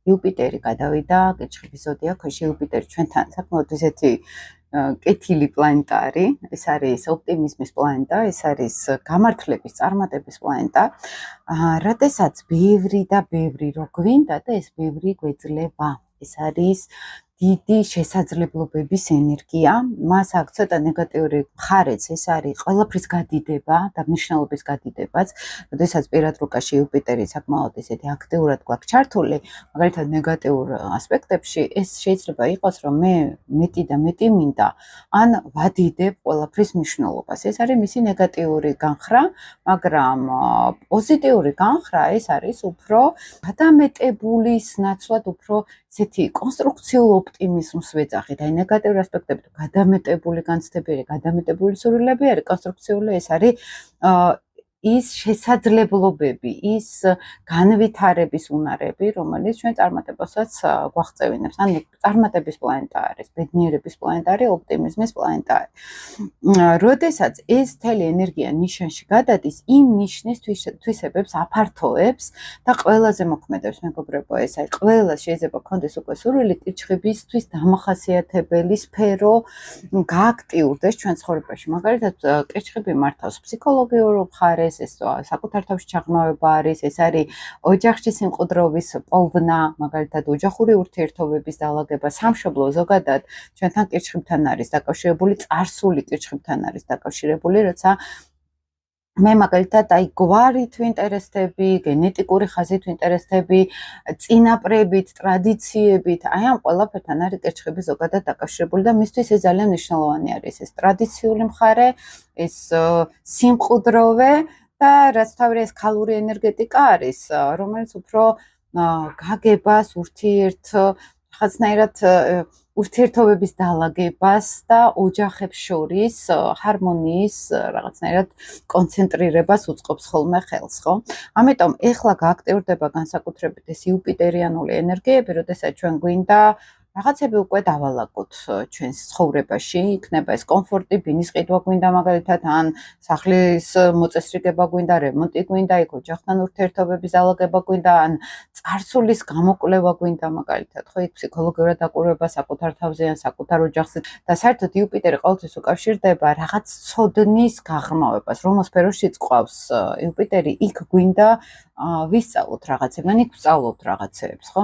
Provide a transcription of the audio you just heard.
იუპიტერი გადავიდა კითხვის ზოდიაქოში. იუპიტერი ჩვენთან საკმაოდ ისეთი კეთილი პლანეტა არის. ეს არის ოპტიმიზმის პლანეტა, ეს არის გამართლების, წარმატების პლანეტა. როდესაც ბევრი და ბევრი რო გვინდა და ეს ბევრი გვეძლება. ეს არის დიდი შესაძლებლობების ენერგია, მას აქვს ცოტა ნეგატიური მხარეც, ეს არის ყველაფრის გადიდება და მნიშვნელობის გადიდებაც. როდესაც პირად რუკაში იუპიტერი საკმაოდ ისეთი აქტიურად გვაქვს ჩართული, მაგალითად ნეგატიურ ასპექტებში, ეს შეიძლება იყოს, რომ მე მეტი და მეტი მინდა, ან ვადიდებ ყველაფრის მნიშვნელობას. ეს არის მისი ნეგატიური განხრა, მაგრამ პოზიტიური განხრა ეს არის უფრო გადამეტებულის ნაცვლად უფრო ესეთი კონსტრუქციულ ოპტიმიზმს ვეძახით. აი ნეგატიური ასპექტები თუ გადამეტებული განცდები, გადამეტებული სურვილები არის, კონსტრუქციული ეს არის ის შესაძლებლობები, ის განვითარების უნარები, რომელიც ჩვენ წარმატებასაც გვაღწევინებს. ანუ წარმატების პლანეტა არის, ბედნიერების პლანეტა არის, ოპტიმიზმის პლანეტა არის. როდესაც ეს მთელი ენერგია ნიშანში გადადის, იმ ნიშნის თვისებებს აფართოებს და ყველაზე მოქმედებს, მეგობრებო, ეს აი ყველას შეიძლება გქონდეს უკვე სურვილი კითხებისთვის დამახასიათებელი სფერო გააქტიურდეს ჩვენ ცხოვრებაში. მაგალითად, კითხები მართავს ფსიქოლოგიურ მხარეს, ეს საკუთარ თავში ჩაღრმავება არის, ეს არის ოჯახში სიმყუდროვის პოვნა, მაგალითად ოჯახური ურთიერთობების დალაგება, სამშობლო ზოგადად ჩვენთან კითხებთან არის დაკავშირებული, წარსული კითხებთან არის დაკავშირებული, როცა მე მაგალითად აი გვარით ვინტერესდები, გენეტიკური ხაზით ვინტერესდები, წინაპრებით, ტრადიციებით, აი ამ ყველაფერთან არის კითხები ზოგადად დაკავშირებული და მისთვის ეს ძალიან მნიშვნელოვანი არის. ეს ტრადიციული მხარე, ეს სიმყუდროვე და რაც თავი ეს ქალური ენერგეტიკა არის, რომელიც უფრო გაგებას, რაღაცნაირად ურთიერთობების დალაგებას და ოჯახებს შორის ჰარმონიის რაღაცნაირად კონცენტრირებას უწყობს ხოლმე ხელს, ხო? ამიტომ ეხლა გააქტიურდება განსაკუთრებით ეს იუპიტერიანული ენერგიები, როდესაც ჩვენ გვინდა რაღაცები უკვე დავალაგოთ ჩვენს ცხოვრებაში, იქნება ეს კომფორტი, ბინის ყიდვა გვინდა მაგალითად, ან სახლის მოწესრიგება გვინდა, რემონტი გვინდა, იქ ოჯახთან ურთიერთობების დალაგება გვინდა, ან წარსულის გამოკვლევა გვინდა მაგალითად, ხო, იქ ფსიქოლოგიურად დაკვირვება საკუთარ თავზე ან საკუთარ ოჯახზე და საერთოდ იუპიტერი ყოველთვის უკავშირდება რაღაც ცოდნის გაღრმავებას, რომელ სფეროშიც ყავს იუპიტერი, იქ გვინდა ვისწავლოთ რაღაცები, ან იქ ვსწავლობთ რაღაცეებს, ხო?